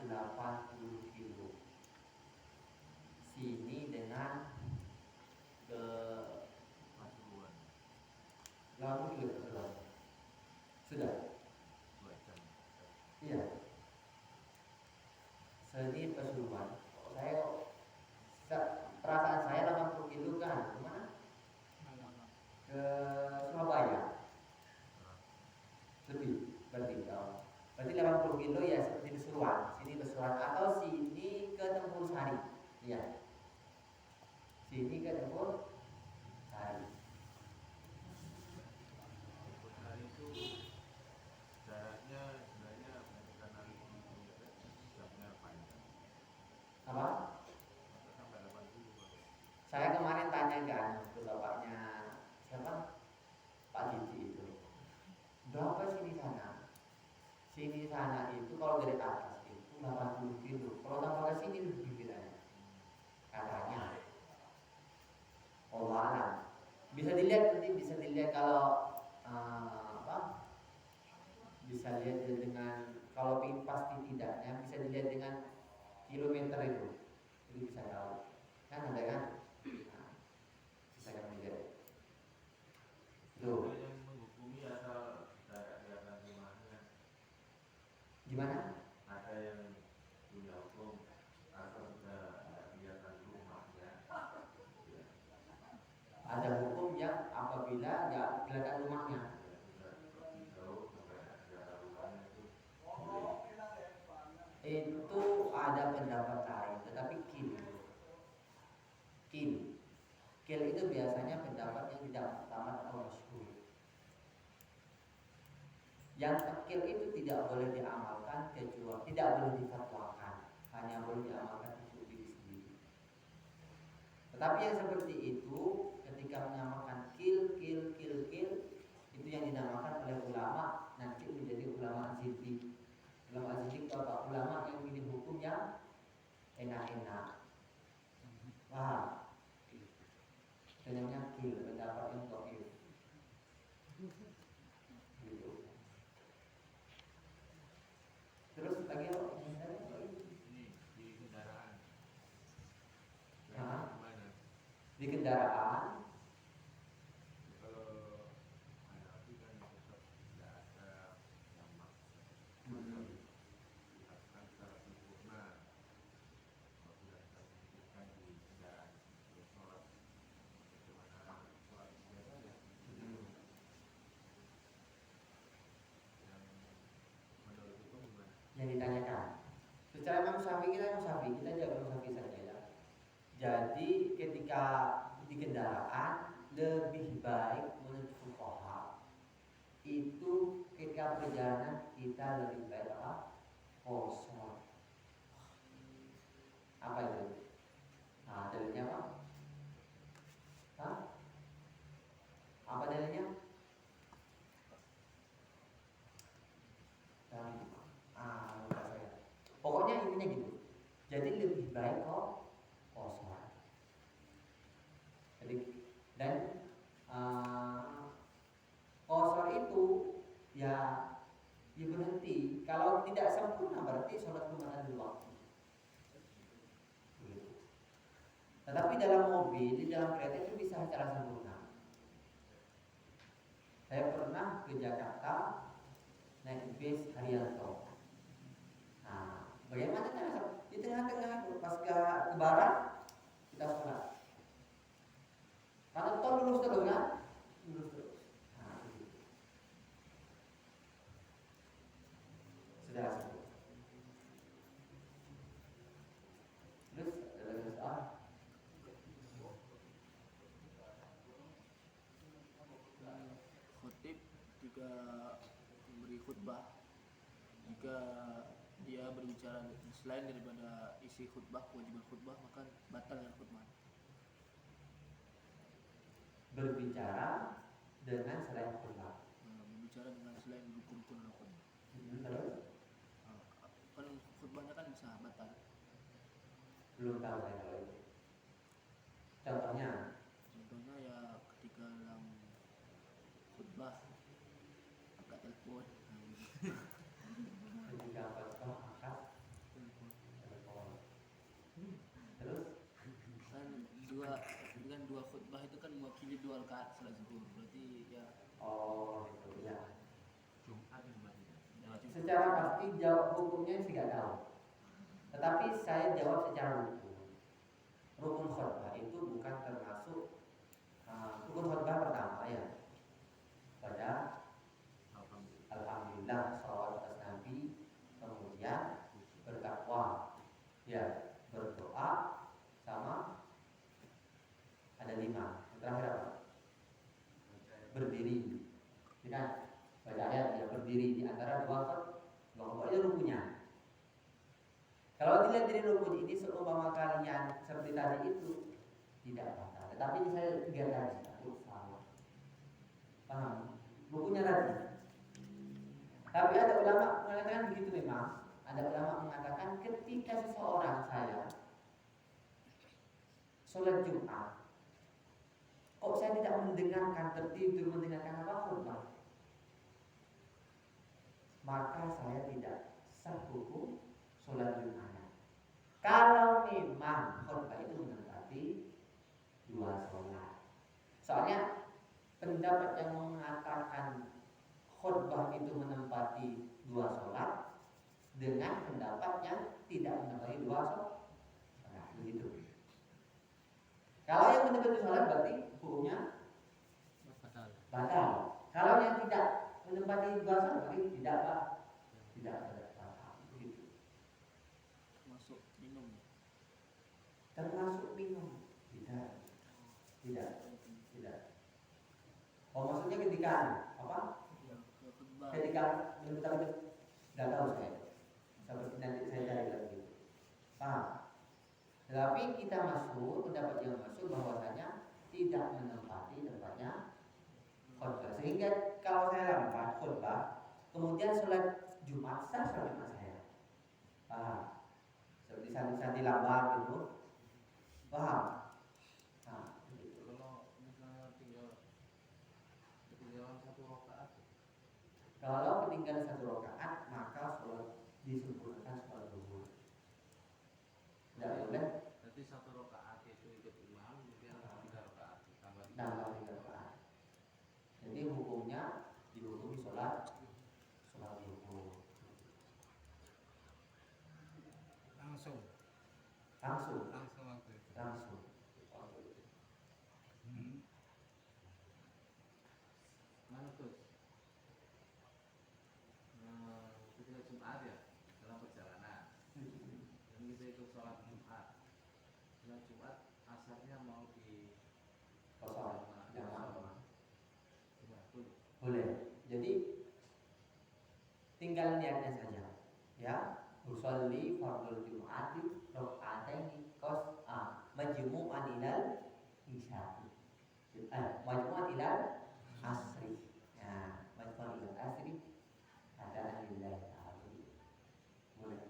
80 kilo. Sini dengan ke 80 kilo sudah. Iya. Seni Pasuruan. Perasaan saya 80 kilo kan kemana? Ke Surabaya. Lebih berarti 80 kilo ya seperti Pasuruan. Sini Pasuruan atau sini ke Tempur Sari. Iya. Sini ke Tempur Sari. Tempur Sari itu jaraknya sebenarnya karena jamnya panjang. Apa? Sampai 80. Saya kemarin tanya kan ke bapaknya siapa? Pak Didi itu. Berapa sini sana? Sini sana itu kalau dari atas itu 80 kilo. Kalau tambah ke sini lebih bilangnya. Katanya. Allah alam. Bisa dilihat nanti bisa dilihat kalau apa? Bisa lihat dengan kalau pasti tidaknya bisa dilihat dengan kilometer itu bisa tahu kan ada kan. Nah, bisa kan melihat Ada yang menghukumi asal tidak kelihatan rumahnya. Gimana? Ada yang punya hukum asal sudah tidak kelihatan rumahnya. Ada hukum yang apabila nggak kelihatan rumahnya. Itu ada pendapat lain, tetapi kil itu biasanya pendapat yang tidak pertama atau masyhur. Yang kecil itu tidak boleh diamalkan kecuali tidak boleh difatwakan, hanya boleh diamalkan untuk diri sendiri. Tetapi yang seperti itu ketika menamakan kil itu yang dinamakan oleh ulama nanti menjadi ulama zindik. Ulama zindik atau ulama yang milih hukum yang enak-enak. Wah, namanya kil, pendapat yang dhaif. Gitu. Terus lagi apa? Ini di kendaraan. Nah, Gimana? di kendaraan Kalau Hanafi kan tetap tidak ada yang maksa. Dilakukan secara sempurna. Kalau tidak kita memikirkan di kendaraan sholat, bagaimana sholat biasa ya. Yang menurut itu gimana? yang ditanyakan. Secara Imam Syafi'i kita jawab Imam Syafi'i saja ya. Jadi ketika di kendaraan lebih baik menurut fuqaha itu ketika perjalanan kita lebih baik apa? Kosong. Apa itu? Nah, dalilnya apa? Hah? Apa dalilnya? Lupa saya. Pokoknya intinya gitu. Jadi lebih baik kok kosong. Jadi dan kosong itu ya berhenti. Kalau tidak sempurna berarti sholat belum ada waktu. Tetapi dalam mobil, di dalam kereta itu bisa secara sempurna. Saya pernah ke Jakarta naik bis Haryanto. Nah, bagaimana cara di tengah-tengah pas ke barat kita sholat. Karena tol lurus terus kan? Lurus terus. Nah, begitu. Secara sempurna. Terus ada lagi soal? Khotib jika memberi khutbah, jika dia berbicara selain daripada isi khutbah, kewajiban khutbah, maka batal dengan khutbah. Berbicara dengan selain khutbah. Berbicara dengan selain rukun-rukun khutbah. Terus? Kan khutbahnya kan bisa batal. Belum tahu saya kalau itu. Contohnya ya ketika dalam khutbah angkat telepon. ketika khutbah angkat rakaat salat zuhur. Berarti ya Oh gitu ya. Jumat yang berarti. ya cukup. Secara pasti jawab hukumnya sih nggak tahu. Tetapi saya jawab secara hukum. Rukun khutbah itu bukan termasuk rukun khutbah pertama ya. Pada Alhamdulillah salawat atas Nabi, kemudian bertakwa, ya berdoa, sama ada 5. Yang terakhir apa? Berdiri. Tidak baca ayat ya, berdiri di antara dua khutbah itu rukunnya. Kalau dilihat dari rukun ini seumpama kalian seperti tadi itu tidak batal. Tetapi ini saya 3 tadi, aku salah. Paham? Rukunnya tadi. Tapi ada ulama mengatakan begitu memang. Ada ulama mengatakan ketika seseorang saya sholat Jumat, kok saya tidak mendengarkan tertidur mendengarkan apa khutbah, maka saya tidak sah hukum sholat Jumat. Kalau memang khutbah itu menempati 2 sholat. Soalnya pendapat yang mengatakan khutbah itu menempati 2 sholat dengan pendapat yang tidak menempati 2 sholat. Nah, begitu. Kalau yang menempati sholat berarti hukumnya batal. Kalau yang tidak menempati 2 sholat berarti tidak batal. Begitu. Masuk minum. Termasuk minum? Tidak. Oh maksudnya ketika apa? Khutbah. Ketika minum tadi nggak tahu saya. Seperti nanti saya cari lagi. Paham? Tetapi kita masuk pendapat yang masuk bahwasanya tidak menempati tempatnya khutbah. Sehingga kalau saya lambat khutbah, kemudian sholat Jumat sah sholat Jumat saya. Paham? Seperti santi lambat gitu. Paham? Nah, begitu. Kalau misalnya ketinggalan 1 rakaat, Kalau ketinggalan 1 rakaat maka sholat disempurnakan sholat zuhur. Tidak boleh berarti 1 rakaat itu ikut imam, kemudian 3 rakaat tambah 3. nambah 3 rakaat. Jadi hukumnya dihukumi sholat zuhur. Langsung waktu itu. Langsung. Mana Gus? Ketika Jumat ya dalam perjalanan, dan kita ikut sholat Jumat. Sholat Jumat asarnya mau di Kosong. jamaah. Boleh. Jadi tinggal niatnya saja. Ya, usolli fardhu Jum'ati raka'ataini majmu'an ilal isya'i. Majmu'an ilal asri. Ya, majmu'an ilal asri ada lillahi ta'ala. Boleh.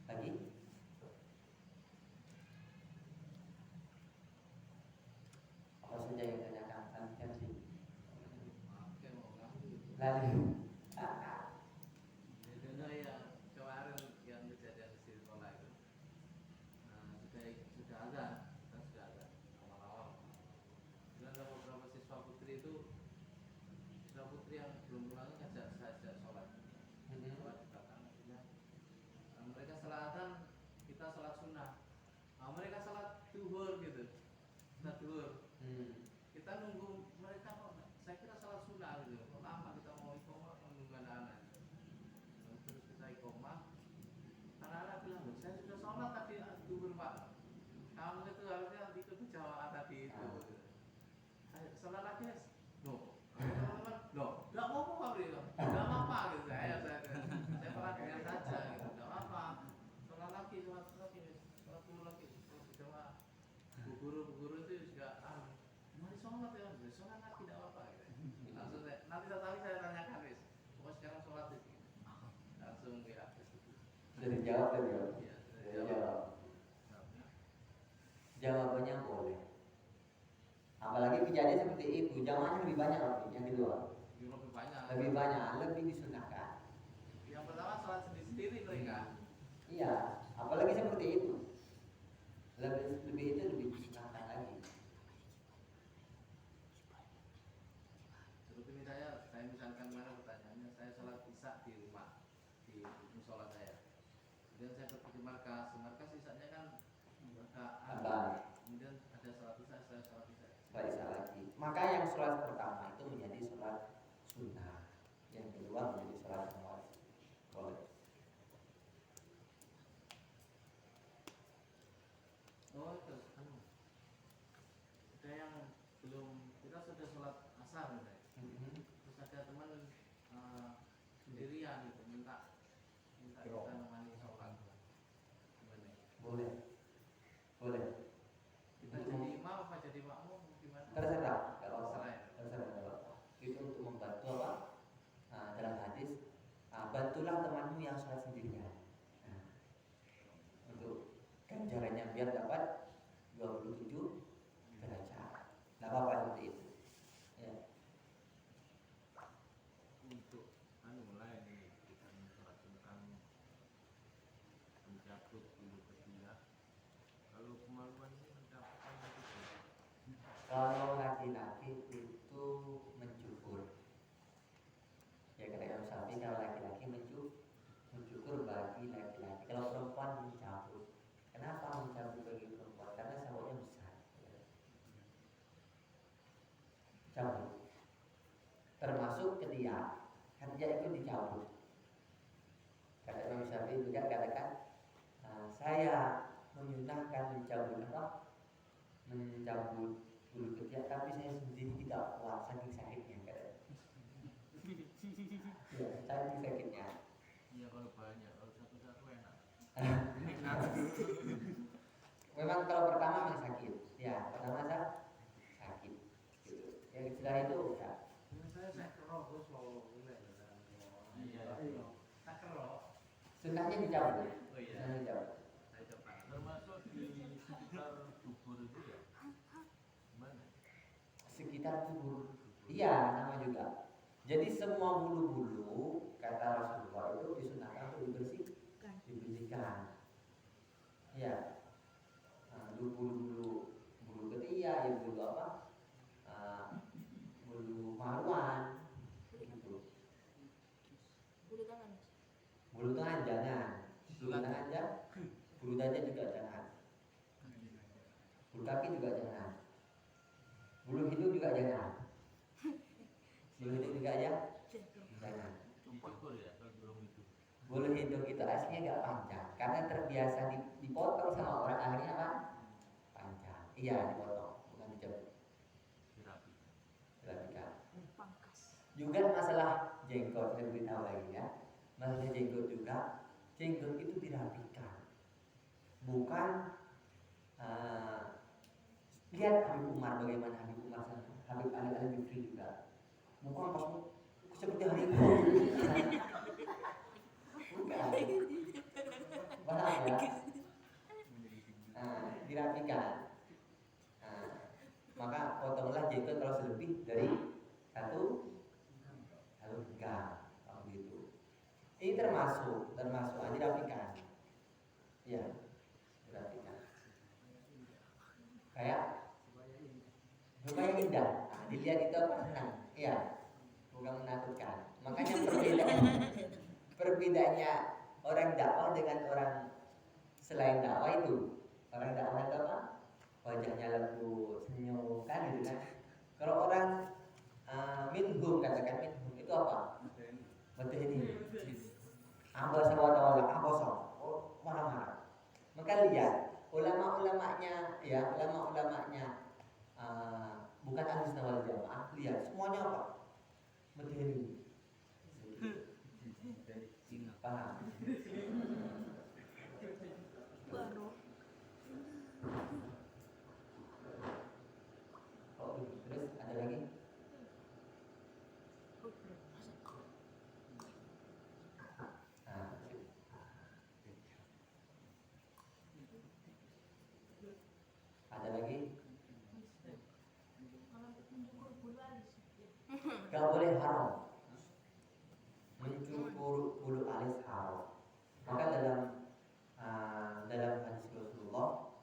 Lagi? Apa saja yang ditanyakan nanti? Lalu Itu yang kemarin yang kejadian di sekolah itu, sudah ada awal-awal. Dan ada beberapa siswa putri yang belum pulang ngajak saya sholat. Sholat di belakang akhirnya. Mereka sholatan, kita sholat sunnah. Mereka sholat duhur gitu, sholat duhur. Kita nunggu mereka kok, saya kira sholat sunnah gitu. Kok lama kita mau iqomah menunggu anak-anak. Terus kita iqomah, anak-anak bilang, saya sudah sholat tadi duhur Pak. Kamu itu harusnya ikut jamaah tadi itu. Ayo sholat lagi ya? Teman-teman, nggak mau Pak Bro, nggak apa-apa gitu. Saya perhatikan saja gitu, nggak apa-apa. Sholat lagi, sholat dulu lagi, sholat berjamaah. Guru itu juga mari sholat ya, sholat lagi tidak apa-apa gitu. Langsung nanti saya tanyakan wis, pokoknya sekarang sholat itu. Langsung ya. sudah dijawab tadi ya? Iya, Sudah dijawab. Jawabannya boleh. Apalagi kejadian seperti itu, jamaahnya lebih banyak lagi. Yang kedua, lebih banyak. lebih disunahkan. Yang pertama sholat sendiri mereka. Iya, apalagi seperti itu. Lebih itu lebih disunahkan lagi. Terus ini saya misalkan mana pertanyaannya, saya sholat isya di rumah, di musola saya. Kemudian saya pergi ke markas isanya kan Tambah. kemudian ada sholat isya, saya sholat isya. Sholat isya lagi. Maka yang sholat pertama itu menjadi sholat sunnah, yang kedua menjadi sholat yang wajib. Boleh. Oh terus ada yang belum, kita sudah sholat asar misalnya. Terus ada teman sendirian gitu minta kita nemani sholat. Gimana? Boleh. Boleh. Kita jadi imam apa jadi makmum gimana? Terserah, kalau Terserah ya? terserah kalau itu untuk membantu apa? Dalam hadis, bantulah temanmu yang sholat sendirian. Nah, untuk ganjarannya biar dapat 27 derajat. Tidak apa-apa seperti itu. Ya. Untuk mulai nih kita sholat tentang mencabut bulu ketiak. Kalau kemaluan ini mendapatkan itu. Kalau laki-laki itu mencukur, ya kata Imam Syafi'i, kalau laki-laki mencukur bagi laki-laki. Kalau perempuan mencabut. Kenapa mencabut bagi perempuan? Karena sawahnya besar. Cabut. Termasuk ketiak, ketiak itu dicabut. Kata Imam Syafi'i juga katakan, saya menyunahkan mencabut apa? Mencabut bulu ketiak, tapi saya sendiri tidak kuat saking sakitnya, katanya. Ya, saking sakitnya. Iya kalau banyak, kalau satu-satu enak. Memang kalau pertama memang sakit, ya pertama sakit. Gitu. Yang setelah itu ya. Saya kerok terus mau mulai. Iya. Tak kerok. Sunnahnya dicabut. Oh iya. Sunnahnya dicabut. Saya coba. Termasuk di sekitar dubur itu ya. Gimana? Sekitar tubuh. Iya, sama juga. Jadi semua bulu-bulu kata Rasulullah itu disunahkan untuk dibersihkan. Ya, bulu-bulu ketiak, ya bulu apa? Bulu maluan, gitu. Bulu tangan. Bulu tangan jangan, bulu tangan aja, bulu dada juga jangan, bulu kaki juga jangan, bulu hidung juga jangan, bulu hidung juga ya, jangan. Cukur ya kalau belum itu. Bulu hidung itu aslinya gak panjang, karena terbiasa dipotong sama orang akhirnya apa? Panjang. Iya, dipotong, bukan dicabut. Dirapikan. Pangkas. Juga masalah jenggot, saya beritahu lagi ya. Masalah jenggot juga, jenggot itu dirapikan. Bukan lihat Habib Umar, bagaimana Habib Umar sana, Habib Ali Al-Jufri juga. Bukan pas seperti harimau. Bukan. Paham ya? Dirapikan. Maka potonglah jenggot kalau selebih dari satu genggam, begitu. Ini termasuk dirapikan. Ya, dirapikan. Kayak supaya indah. Dilihat itu apa? Senang. Iya, bukan menakutkan. Makanya perbedaannya orang dakwah dengan orang selain dakwah itu. Orang dakwah itu apa? Wajahnya lembut, senyum, kan gitu kan. Kalau orang minhum, katakan minhum itu apa? Betul ini. Amba sawatawala, amba saw. Oh, marah-marah. Maka lihat ulama-ulamanya, ya ulama-ulamanya bukan ahli sunnah wal jamaah. Lihat semuanya apa? Betul ini. Paham? Baru. Oh, terus ada lagi? Ada lagi? Gak boleh haram. Mencukur bulu alis haram. Maka dalam hadis Rasulullah,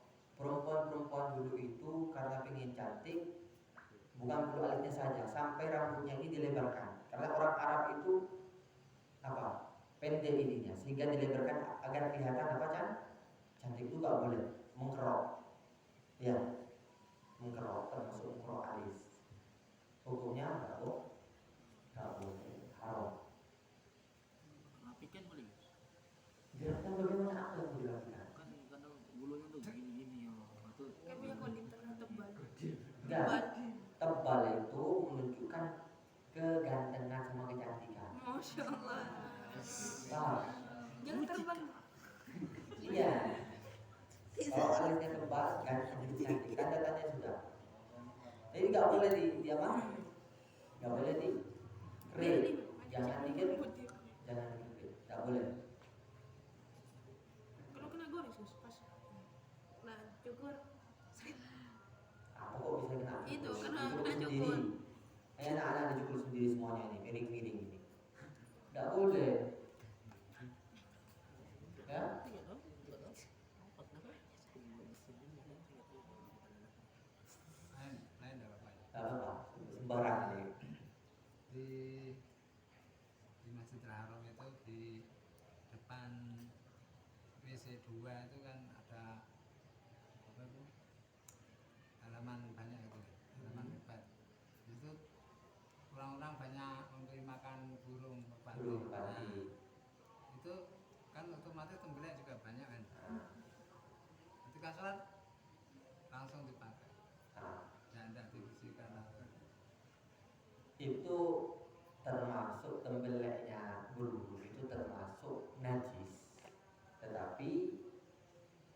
saja sampai rambutnya ini dilebarkan. Karena orang Arab itu apa? Pendek ininya, sehingga dilebarkan agar kelihatan apa cantik itu nggak boleh mengkerok, ya mengkerok termasuk mengkerok alis. Hukumnya nggak boleh, haram. Rapikan boleh. Jelaskan bagaimana apa yang mau dilakukan? Kan kadang bulunya tuh gini-gini ya. Itu Kayak punya konditor tebal. Enggak, tebal itu menunjukkan kegantengan sama kecantikan. Masya Allah. Paham? Jangan terbang. Iya. Kalau alisnya tebal, ganteng itu cantik. Tanda-tandanya sudah. Jadi nggak boleh di apa? Nggak boleh di kering. Jangan dikit, jangan dikit. Nggak boleh. Kalau kena goreng sus pas. Nah cukur. Apa kok bisa kena? Itu, cukur? karena Cukur kena sendiri. cukur. Kayak anak-anak dicukur sendiri semuanya ini, miring-miring ini. Nggak boleh. Ya? Lain apa ya? Nggak apa-apa. Sembarang ini. Di Masjidil Haram itu di depan WC 2 itu kan ada apa itu halaman banyak itu ya, halaman lebar. Itu orang-orang banyak memberi makan burung merpati. Burung merpati. Nah, itu kan otomatis tenggelam juga banyak kan. Ketika sholat langsung dipakai, Nah, dan tidak dibersihkan lagi. itu termasuk tembeleknya bulu itu termasuk najis, tetapi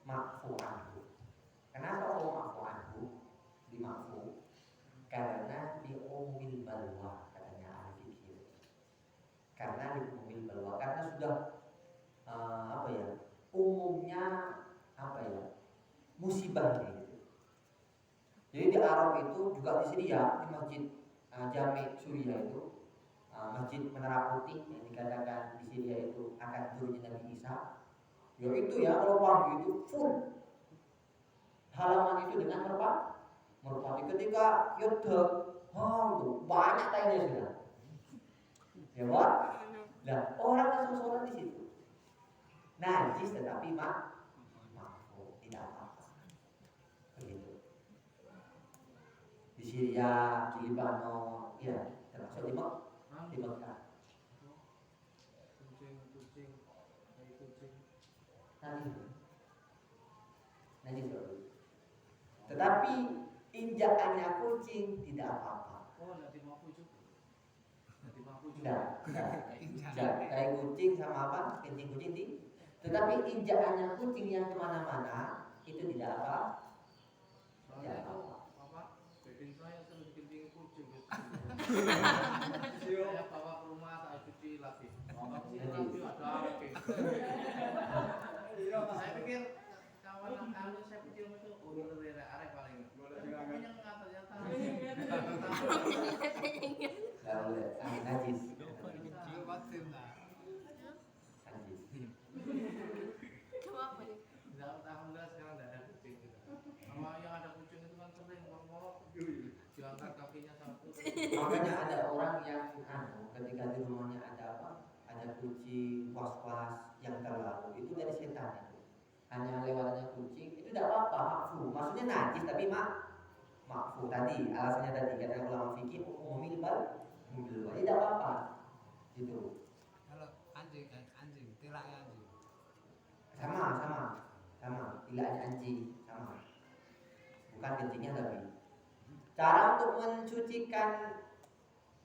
makfu anhu. Kenapa kok makfu anhu? Dimakfu karena di umil balwa, katanya ahli fikih. Karena di umil balwa, karena sudah apa ya, umumnya apa ya, musibah gitu. Jadi di Arab itu juga di Syria, di masjid Jami' Suria itu, masjid Menara Putih yang dikatakan di Syria itu akan turunnya Nabi Isa. Ya itu ya, kalau pagi itu full halaman itu dengan merpati. Ketika Yudha, itu banyak tanya sudah. Ya Pak? Nah, orang langsung sholat di situ. Najis tetapi makfu, tidak apa-apa. Begitu. Di Syria, di Libanon, ya termasuk di Mekah. Kucing, kayak kucing. Najis bro. Tetapi injakannya kucing tidak apa-apa. Oh, nanti mampu juga. Nanti mampu juga. Tidak. Kayak kucing sama apa? Kencing kucing di. Tetapi injakannya kucing yang kemana-mana itu tidak apa. Soalnya Ya, itu apa? apa? Beking saya sering dikencingi kucing gitu. Saya bawa ke rumah tak cuci lagi. Cuci lagi ada apa? Saya pikir kawan anu saya pikir itu udah rere arek paling. Tapi yang nggak ternyata. Tidak boleh. Najis. Itu kotim lah. Najis. Coba apa nih? Alhamdulillah sekarang tidak ada kucing gitu. Sama yang ada kucing itu kan sering ngorok. Diangkat kakinya satu. Makanya ada orang yang ketika di rumahnya ada apa? Ada kucing was-was yang terlalu, itu dari setan itu. Hanya lewatnya kucing itu tidak apa-apa, makfu. Maksudnya najis tapi makfu tadi, alasannya tadi kata ulama fikih umumil bal, jadi tidak apa-apa. Gitu. Kalau anjing, tilaknya anjing. Sama, tilaknya anjing sama. Bukan kencingnya tapi. Cara untuk mencucikan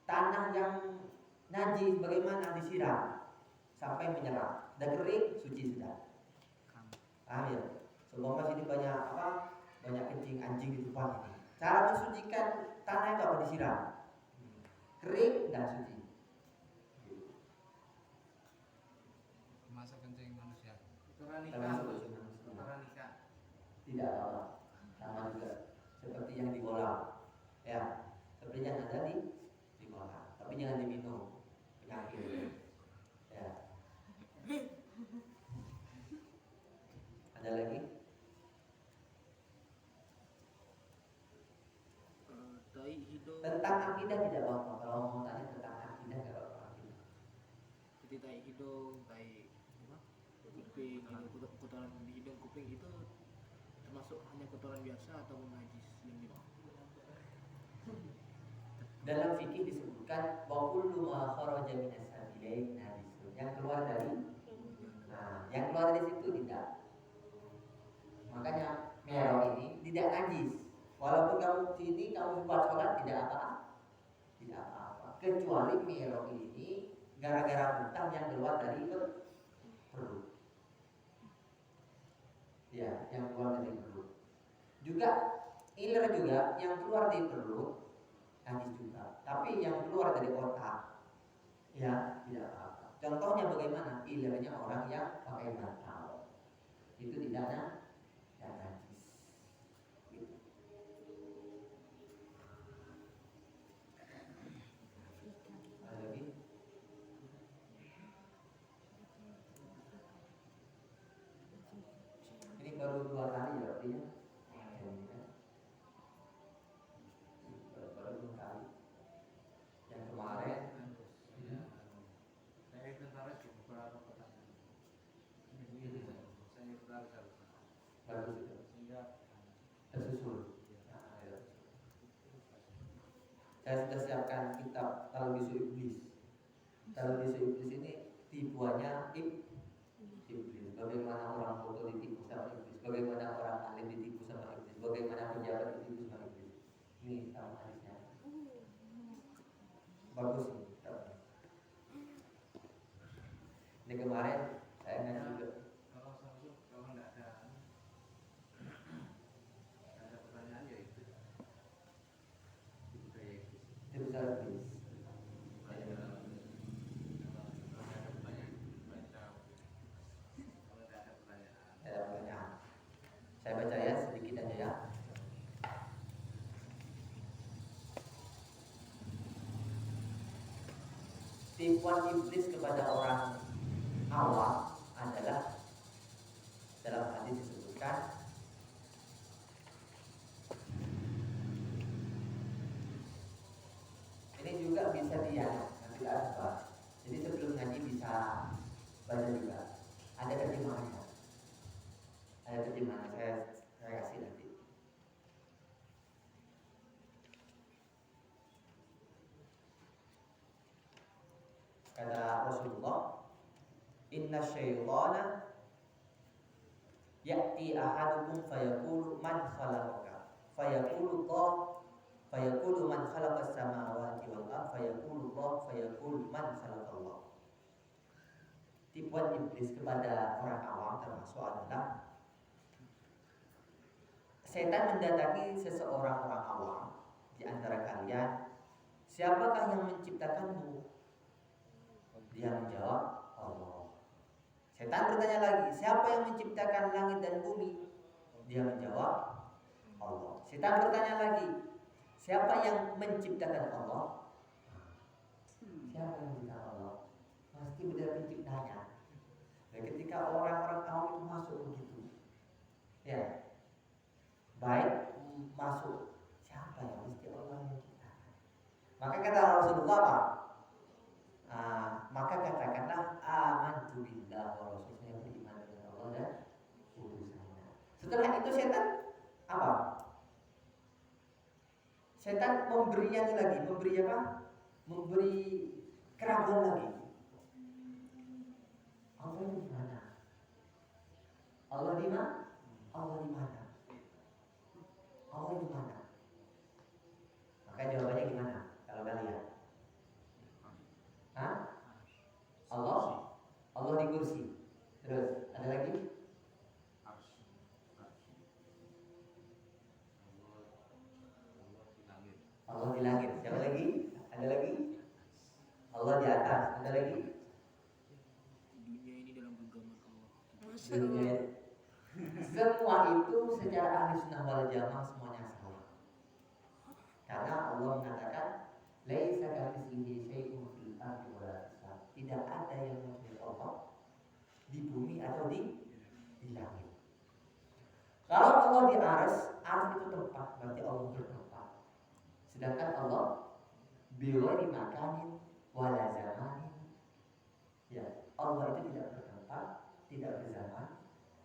tanah yang najis bagaimana? Disiram sampai menyerap. Udah kering, suci sudah. Paham ya? Seumpama sini banyak apa? Banyak kencing anjing di depan ini. Cara mensucikan tanah itu apa? Disiram. Kering dan suci. Masuk kencing manusia. Cara nikah, Termasuk kencing manusia. cara nikah. Tidak apa-apa. Sama juga seperti yang di kolam. Ya, seperti yang ada di kolam. Tapi jangan diminum, penyakit. Ya. Ada lagi? tai hidung. Tentang tentang akidah tidak apa-apa. Kalau mau tanya tentang akidah tidak apa-apa. Jadi tai hidung, tai apa? Kuping, itu kotoran di hidung, kuping itu termasuk hanya kotoran biasa atau najis yang dimaksud? Dalam fikih disebutkan wa kullu ma kharaja minas sabilain najisun. Yang keluar dari yang keluar dari situ tidak. Makanya merok ini tidak najis. Walaupun kamu sini kamu buat sholat tidak apa-apa. Tidak apa-apa. Kecuali merok ini gara-gara muntah yang keluar dari perut. Ya, yang keluar dari perut. Juga iler juga yang keluar dari perut najis juga. Tapi yang keluar dari otak ya tidak apa-apa. Contohnya bagaimana? Ilernya orang yang pakai bantal. Itu tidak najis. Gitu. Ada lagi? Ini baru 2 kali ya artinya. Baru 2 kali. Yang kemarin Saya tertarik di beberapa pertanyaan. Saya tertarik harusnya. bagus itu. Sehingga Tersusul. Nah, ya. Saya sudah siapkan kitab Talbisu Iblis. Talbisu Iblis ini tipuannya iblis. Bagaimana orang bodoh ditipu sama iblis, bagaimana orang alim ditipu sama iblis, bagaimana pejabat ditipu sama iblis. Ini sama hadisnya. Bagus ini kitabnya. Ini kemarin saya ngaji juga. kalau nggak ada pertanyaan ya itu budaya iblis. Itu bisa iblis. Ada pertanyaan. Saya baca ya sedikit aja ya. Tipuan iblis kepada orang awam adalah dalam hadis disebutkan ini juga bisa dia nanti apa. Jadi sebelum ngaji bisa baca juga. Ada terjemahannya. Ada terjemahan saya kasih nanti. Kata Rasulullah, inna syaitana ya'ti ahadukum fayaqulu man khalaqaka fayaqulu Allah fayaqulu man khalaqas samawati wal ardh fayaqulu Allah fayaqulu man khalaqallah. Tipuan iblis kepada orang awam termasuk adalah setan mendatangi seseorang orang awam di antara kalian, siapakah yang menciptakanmu? Dia menjawab, Allah. Setan bertanya lagi, siapa yang menciptakan langit dan bumi? Dia menjawab, Allah. Setan bertanya lagi, siapa yang menciptakan Allah? Siapa yang menciptakan Allah? Pasti benar penciptanya. Dan ketika orang-orang awam itu masuk begitu, ya, baik masuk, siapa yang mesti Allah yang menciptakan? Maka kata Rasulullah apa? Maka katakanlah amantu billah wa rasul, saya beriman dengan Allah dan utusannya. Setelah itu setan apa? Setan memberinya lagi, memberi apa? Memberi keraguan lagi. Allah di mana? Allah di mana? Allah di mana? Allah di mana? Maka jawabannya gimana? Kalau kalian? Hah? Allah di kursi. Terus ada lagi? Allah di langit. Siapa lagi? Ada lagi? Allah di atas. Ada lagi? Dunia ini dalam genggaman Allah. Dunia. Semua itu secara ahli sunnah wal jamaah semuanya salah. Karena Allah mengatakan laisa kamitslihi syai'un fil ardi wa la fis sama. Tidak ada yang mirip Allah di bumi atau di langit. Kalau Allah di arsy itu tempat, berarti Allah bertempat. Sedangkan Allah Biwari makanin wala zamanin. Ya, Allah itu tidak bertempat, tidak berzaman,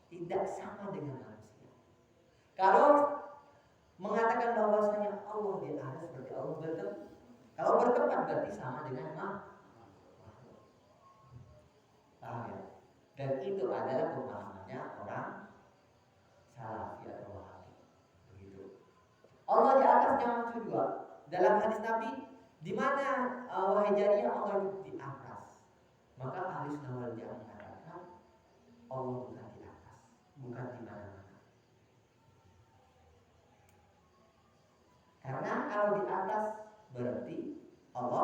tidak sama dengan manusia. Kalau mengatakan bahwasanya Allah di atas berarti Allah bertempat. Kalau bertempat berarti sama dengan makhluk. Paham ya? Dan itu adalah pemahamannya orang Salafi atau Wahabi. Begitu. Allah di atas jangan kedua. Dalam hadis Nabi, di mana wahai jariyah Allah itu di atas. Maka ahli sunnah wal jamaah mengatakan Allah bukan di atas, bukan di mana-mana. Karena kalau di atas berarti Allah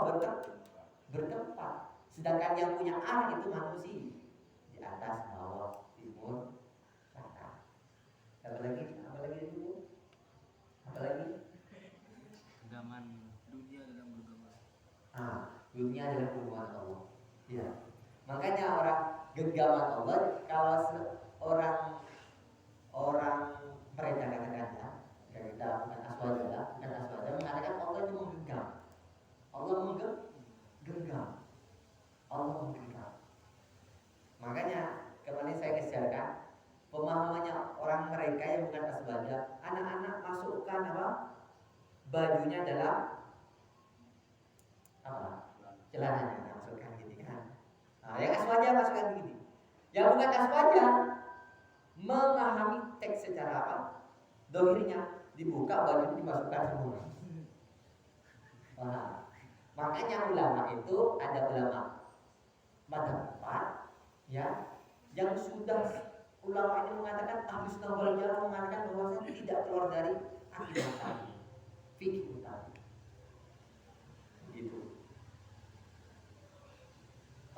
bertempat. Sedangkan yang punya arah itu manusia. Di atas, bawah, timur, selatan. Apa lagi itu? Apa lagi? Genggaman dunia dalam bergenggaman. Dunia adalah genggaman Allah. Ya. Makanya orang genggaman Allah kalau orang mereka katakan ya kita bukan aswaja mengatakan Allah itu menggenggam. Allah menggenggam. Allah menggenggam. Makanya kemarin saya kejarkan pemahamannya orang mereka yang bukan aswaja, anak-anak masukkan apa? Bajunya dalam apa? Celananya masukkan gini kan. Yang aswaja masukkan begini. Yang bukan aswaja memahami teks secara apa? Dohirnya dibuka baju dimasukkan semua. Makanya ulama itu ada ulama madzhab 4 ya yang sudah ulama ini mengatakan ahli sunnah wal jamaah mengatakan bahwasanya tidak keluar dari akidah tadi, fikih tadi. Begitu.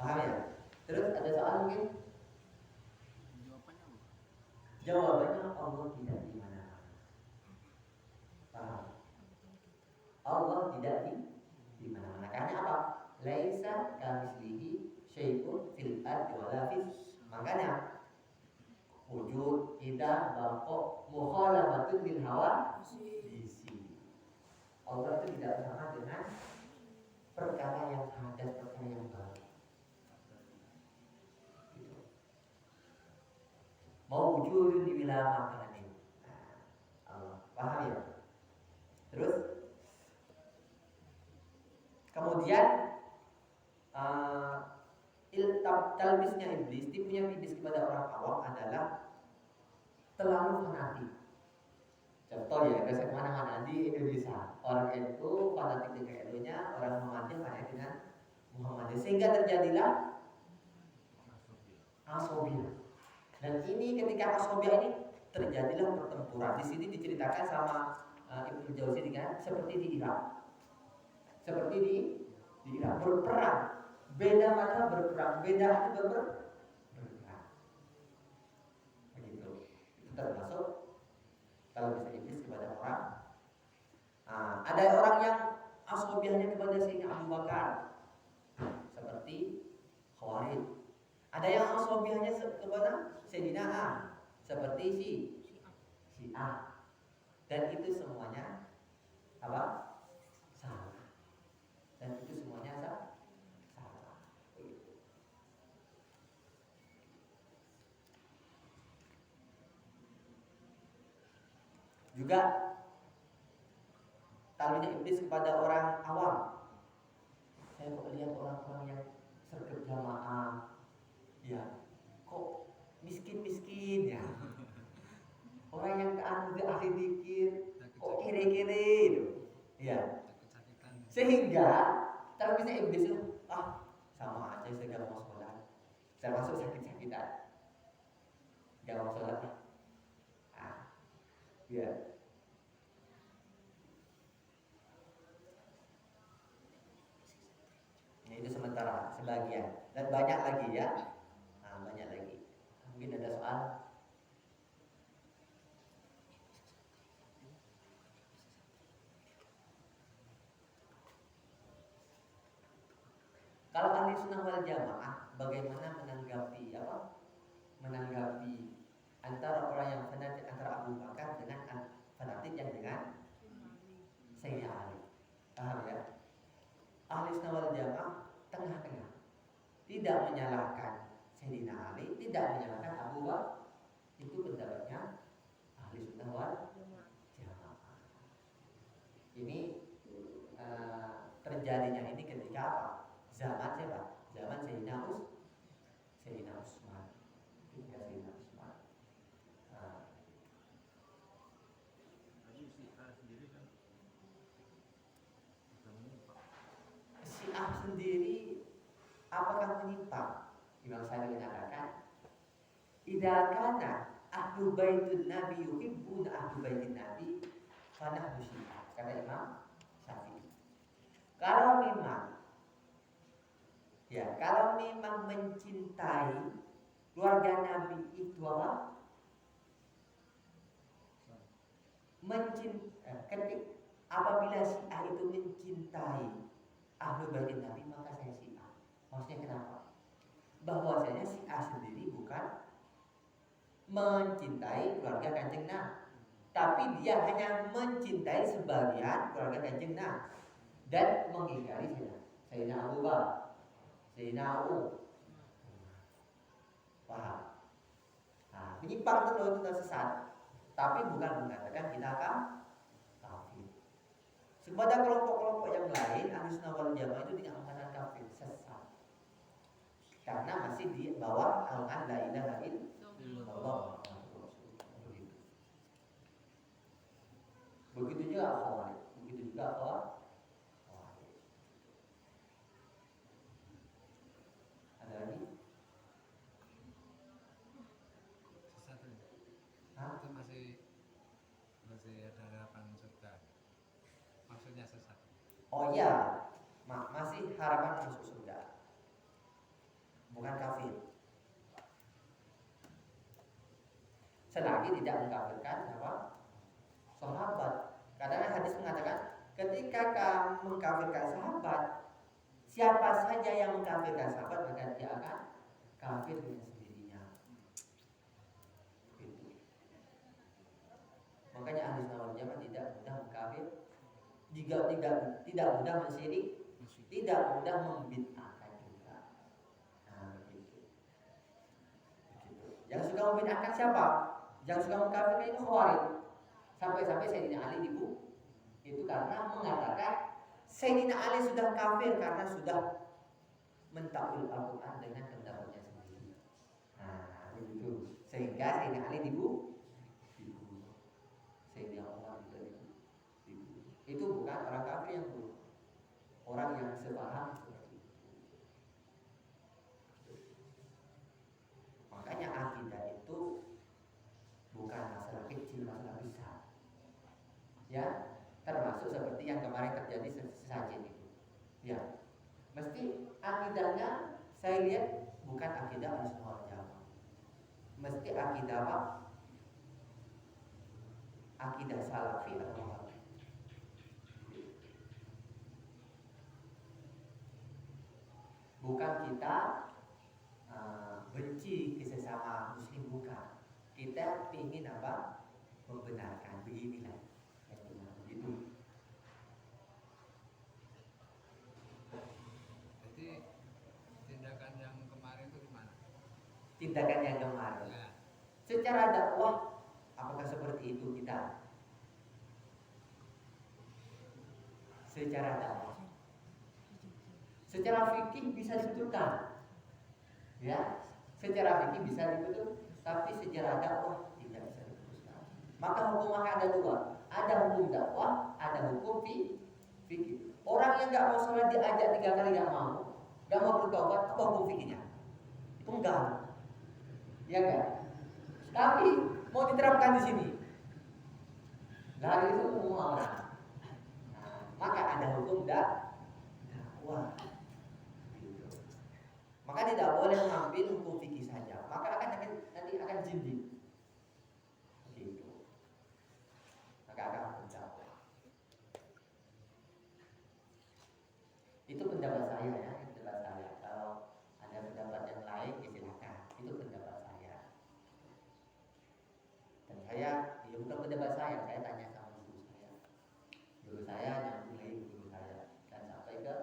Paham ya? Terus ada soal mungkin? Jawabannya apa? Jawabannya Allah tidak di mana-mana. Paham? Allah tidak di mana-mana. Karena apa? Laisa kamitslihi syai'un fil ardi wala fis. Makanya wujud, idah, baqa, mukhalafatun lil hawa isi. Allah itu tidak sama dengan perkara yang hadas, perkara yang baru. Gitu. Mau wujud di wilayah makanan ini. Allah paham ya? Terus kemudian talbisnya iblis, tipunya iblis kepada orang awam adalah terlalu fanatik. Contoh ya, kalau saya kemana-mana di Indonesia, orang itu fanatik dengan Edonya, orang Muhammadiyah fanatik dengan Muhammadiyah, sehingga terjadilah asobiyah. Dan ini ketika asobiyah ini terjadilah pertempuran. Di sini diceritakan sama Ibnu Jauzi dengan seperti di Irak, seperti di Irak berperang. Beda mata berperang, beda hati berperang. Begitu. Itu termasuk kalau bisa iblis kepada orang. Ada orang yang asobiahnya kepada Sayyidina Abu Bakar, seperti Khawarij. Ada yang asobiahnya kepada Sayyidina A, seperti Syiah. Dan itu semuanya apa? Salah. Dan itu semuanya salah. Juga talunya iblis kepada orang awam. Saya kok lihat orang-orang yang sergap jamaah, ya kok miskin-miskin ya. Orang yang keanu ahli dikir, kok kiri-kiri itu, ya. Sehingga talunya iblis itu sama aja saya gak mau sholat, saya masuk sakit-sakitan, gak mau sholat. Ya. Ini itu sementara, sebagian. Dan banyak lagi ya. Banyak lagi. Mungkin ada soal. Kalau ahli sunnah wal jamaah, bagaimana menanggapi menanggapi antara orang yang fanatik antara Abu Bakar dengan fanatik yang dengan Sayyidina Ali. Paham ya? Ahli Sunnah wal Jamaah tengah-tengah. Tidak menyalahkan Sayyidina Ali, tidak menyalahkan Abu Bakar. Itu pendapatnya Ahli Sunnah wal Jamaah. Ini terjadinya ini ketika apa? Zaman siapa? Zaman Sayyidina Utsman. Ketika Sayyidina Utsman. Tapi si A sendiri kan bukan menyimpang. Syiah sendiri apakah menyimpang? Imam Syafi'i mengatakan, "Idza kana ahlu baitun nabi yuhibbuna ahlu baitin nabi, fanahnu syiah." Kata Imam Syafi'i. Kalau memang mencintai keluarga Nabi itu apa? Apabila Syiah itu mencintai ahlu baitin Nabi, maka saya Syiah. Maksudnya kenapa? Bahwasanya Syiah sendiri bukan mencintai keluarga Kanjeng Nabi, tapi dia hanya mencintai sebagian keluarga Kanjeng Nabi dan mengingkari Sayyidina Abu Bakar, Sayyidina Umar. Paham? Nah, menyimpang itu sesat, tapi bukan mengatakan kita kafir. Sepada kelompok-kelompok yang lain, Ahli Sunnah wal Jamaah itu tidak mengatakan kafir, sesat. Karena masih di bawah al-an la ilaha illallah. Begitu juga Khawarij, begitu juga Khawarij. Ada lagi? Sesat itu. Hah? Itu masih ada harapan surga. Maksudnya sesat. Oh iya, masih harapan masuk surga, bukan kafir. Selagi tidak mengkafirkan apa? Sahabat. Karena hadis mengatakan, ketika kamu mengkafirkan sahabat, siapa saja yang mengkafirkan sahabat maka dia akan kafir dengan sendirinya. Gitu. Makanya Ahli Sunnah wal Jamaah tidak mudah mengkafir, jika tidak mudah mensyirik, tidak mudah membid'ahkan juga. Nah, begitu. Yang suka membid'ahkan siapa? Yang suka mengkafirkan itu Khawarij. Sampai-sampai Sayyidina Ali dibunuh. Itu karena mengatakan Sayyidina Ali sudah kafir karena sudah mentakwil Al-Quran dengan pendapatnya sendiri. Nah, begitu. Sehingga Sayyidina Ali dibunuh. Sayyidina Umar juga dibunuh. Itu bukan orang kafir yang bunuh, orang yang sepaham seperti itu. Makanya akidah itu bukan masalah kecil, masalah besar. Ya, termasuk seperti yang kemarin terjadi sesajen itu. Ya, mesti akidahnya saya lihat bukan akidah Ahlussunnah wal Jamaah. Mesti akidah apa? Akidah salafi atau wahabi. Bukan kita benci ke sesama muslim, bukan. Kita ingin apa? Membenarkan beginilah. Begitu. Jadi tindakan yang kemarin itu gimana? Tindakan yang kemarin. Ya. Secara dakwah apakah seperti itu kita? Secara dakwah. Secara fikih bisa dibetulkan. Ya, secara fikih bisa dibetul, tapi secara dakwah tidak bisa dibetulkan. Maka hukumnya ada dua. Ada hukum dakwah, ada hukum fikih. Orang yang nggak mau sholat diajak 3 kali nggak mau bertobat, apa hukum fikihnya? Enggak, ya enggak. Tapi mau diterapkan di sini. Dari itu umum orang. Nah, maka ada hukum dakwah. Gitu. Maka tidak boleh mengambil hukum fikih saja. Maka nanti akan jindi. Itu pendapat saya ya, pendapat saya. Kalau ada pendapat yang lain, ya silakan. Itu pendapat saya. Dan saya, ya bukan pendapat saya tanya sama guru saya. Guru saya nyambung lagi guru saya dan sampai ke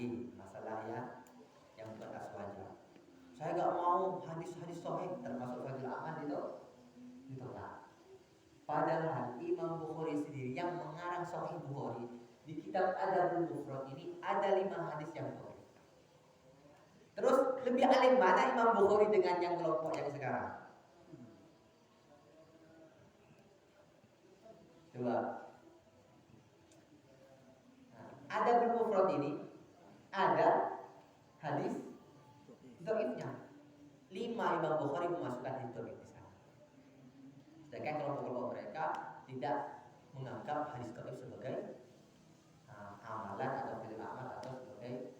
lagi masalah yang bukan aswaja. Saya nggak mau hadis-hadis sahih termasuk fadil amal ditolak. Padahal Imam Bukhari sendiri yang mengarang Sahih Bukhari di kitab Adabul Mufrad ini ada 5 hadis yang sahih. Terus lebih alim mana Imam Bukhari dengan yang kelompok yang sekarang? Coba. Nah, Adabul Mufrad ini ada hadis dhaifnya. 5 Imam Bukhari memasukkan hadis dhaif di sana. Sedangkan kelompok-kelompok mereka tidak menganggap hadis dhaif sebagai amalan atau fi'il amal atau sebagai